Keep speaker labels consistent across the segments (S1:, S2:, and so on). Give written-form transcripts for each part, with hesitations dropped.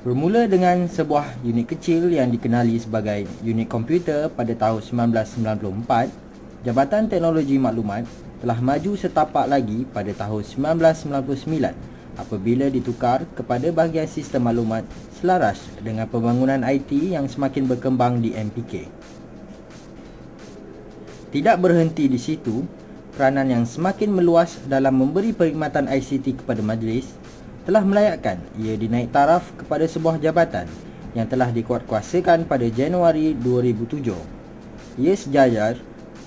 S1: Bermula dengan sebuah unit kecil yang dikenali sebagai unit komputer pada tahun 1994, Jabatan Teknologi Maklumat telah maju setapak lagi pada tahun 1999 apabila ditukar kepada bahagian sistem maklumat selaras dengan pembangunan IT yang semakin berkembang di MPK. Tidak berhenti di situ, peranan yang semakin meluas dalam memberi perkhidmatan ICT kepada majlis telah melayakkan ia dinaik taraf kepada sebuah jabatan yang telah dikuatkuasakan pada Januari 2007. Ia sejajar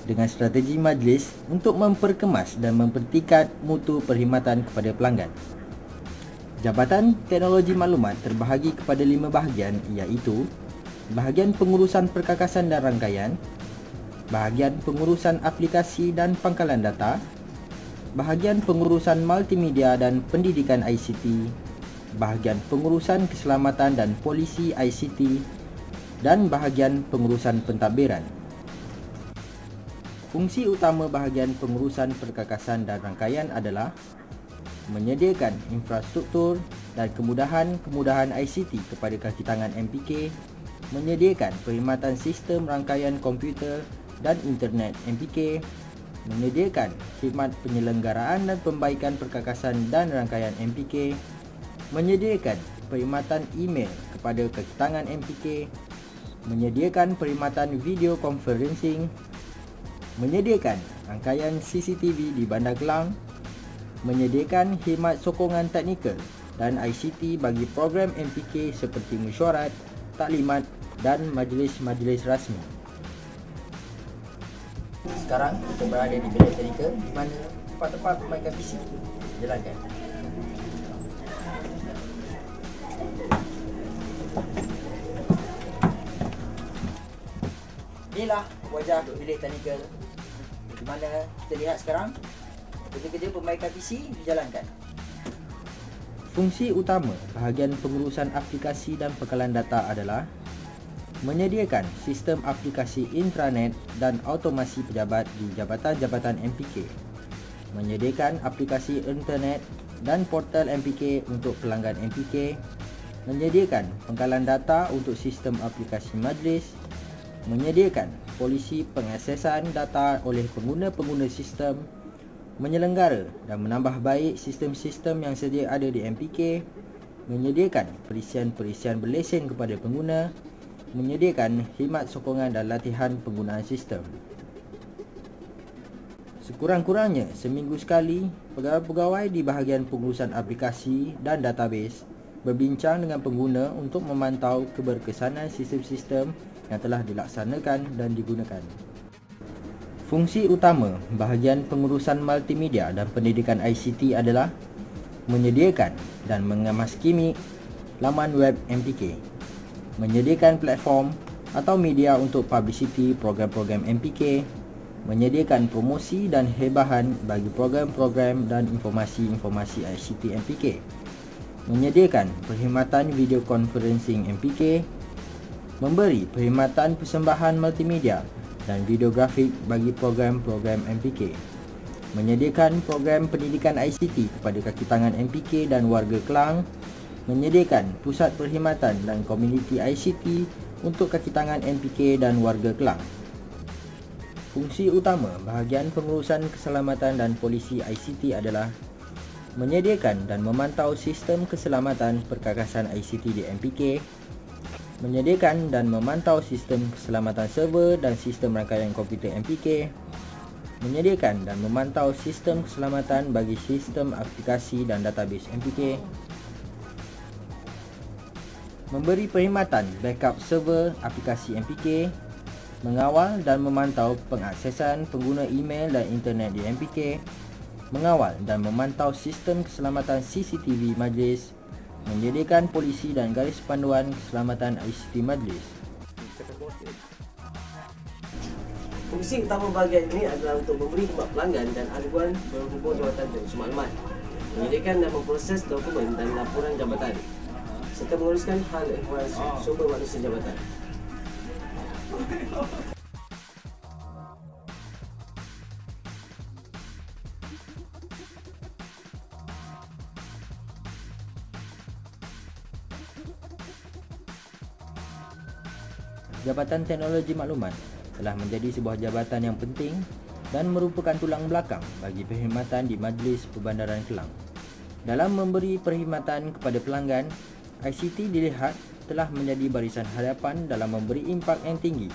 S1: dengan strategi majlis untuk memperkemas dan mempertingkat mutu perkhidmatan kepada pelanggan. Jabatan Teknologi Maklumat terbahagi kepada 5 bahagian, iaitu bahagian pengurusan perkakasan dan rangkaian, bahagian pengurusan aplikasi dan pangkalan data, bahagian pengurusan multimedia dan pendidikan ICT, bahagian pengurusan keselamatan dan polisi ICT, dan bahagian pengurusan pentadbiran. Fungsi utama bahagian pengurusan perkakasan dan rangkaian adalah menyediakan infrastruktur dan kemudahan-kemudahan ICT kepada kaki tangan MPK, menyediakan perkhidmatan sistem rangkaian komputer dan internet MPK, menyediakan khidmat penyelenggaraan dan pembaikan perkakasan dan rangkaian MPK, menyediakan perkhidmatan email kepada kaki tangan MPK, menyediakan perkhidmatan video conferencing, menyediakan rangkaian CCTV di Bandar Kelang, menyediakan khidmat sokongan teknikal dan ICT bagi program MPK seperti mesyuarat, taklimat dan majlis-majlis rasmi. Sekarang kita berada di bilik teknikal di mana tempat-tempat perbaikan PC jalankan. Inilah wajah bilik teknikal di mana kita lihat sekarang kerja-kerja perbaikan PC dijalankan. Fungsi utama bahagian pengurusan aplikasi dan pangkalan data adalah menyediakan sistem aplikasi intranet dan automasi pejabat di jabatan-jabatan MPK, menyediakan aplikasi internet dan portal MPK untuk pelanggan MPK, menyediakan pangkalan data untuk sistem aplikasi majlis, menyediakan polisi pengaksesan data oleh pengguna-pengguna sistem, menyelenggara dan menambah baik sistem-sistem yang sedia ada di MPK, menyediakan perisian-perisian berlesen kepada pengguna, menyediakan khidmat sokongan dan latihan penggunaan sistem. Sekurang-kurangnya seminggu sekali, pegawai-pegawai di bahagian pengurusan aplikasi dan database berbincang dengan pengguna untuk memantau keberkesanan sistem-sistem yang telah dilaksanakan dan digunakan. Fungsi utama bahagian pengurusan multimedia dan pendidikan ICT adalah menyediakan dan mengemaskini laman web MPK, menyediakan platform atau media untuk publicity program-program MPK, menyediakan promosi dan hebahan bagi program-program dan informasi-informasi ICT MPK, menyediakan perkhidmatan video conferencing MPK, memberi perkhidmatan persembahan multimedia dan videografik bagi program-program MPK, menyediakan program pendidikan ICT kepada kaki tangan MPK dan warga Kelang, menyediakan pusat perkhidmatan dan komuniti ICT untuk kaki tangan MPK dan warga Kelang. Fungsi utama bahagian pengurusan keselamatan dan polisi ICT adalah menyediakan dan memantau sistem keselamatan perkakasan ICT di MPK, menyediakan dan memantau sistem keselamatan server dan sistem rangkaian komputer MPK, menyediakan dan memantau sistem keselamatan bagi sistem aplikasi dan database MPK, memberi perkhidmatan backup server aplikasi MPK, mengawal dan memantau pengaksesan pengguna email dan internet di MPK, mengawal dan memantau sistem keselamatan CCTV majlis, menyediakan polisi dan garis panduan keselamatan ICT majlis.
S2: Fungsi utama bahagian ini adalah untuk memberi khidmat pelanggan dan aduan berhubung jabatan teknologi maklumat, menyediakan dan memproses dokumen dan laporan jabatan, serta menguruskan hal ehwal sumber manusia jabatan.
S1: Jabatan Teknologi Maklumat telah menjadi sebuah jabatan yang penting dan merupakan tulang belakang bagi perkhidmatan di Majlis Perbandaran Kelang. Dalam memberi perkhidmatan kepada pelanggan, ICT dilihat telah menjadi barisan hadapan dalam memberi impak yang tinggi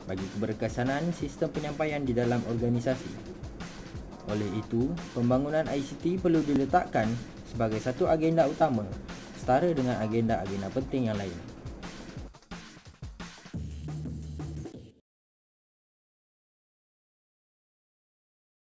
S1: bagi keberkesanan sistem penyampaian di dalam organisasi. Oleh itu, pembangunan ICT perlu diletakkan sebagai satu agenda utama setara dengan agenda-agenda penting yang lain.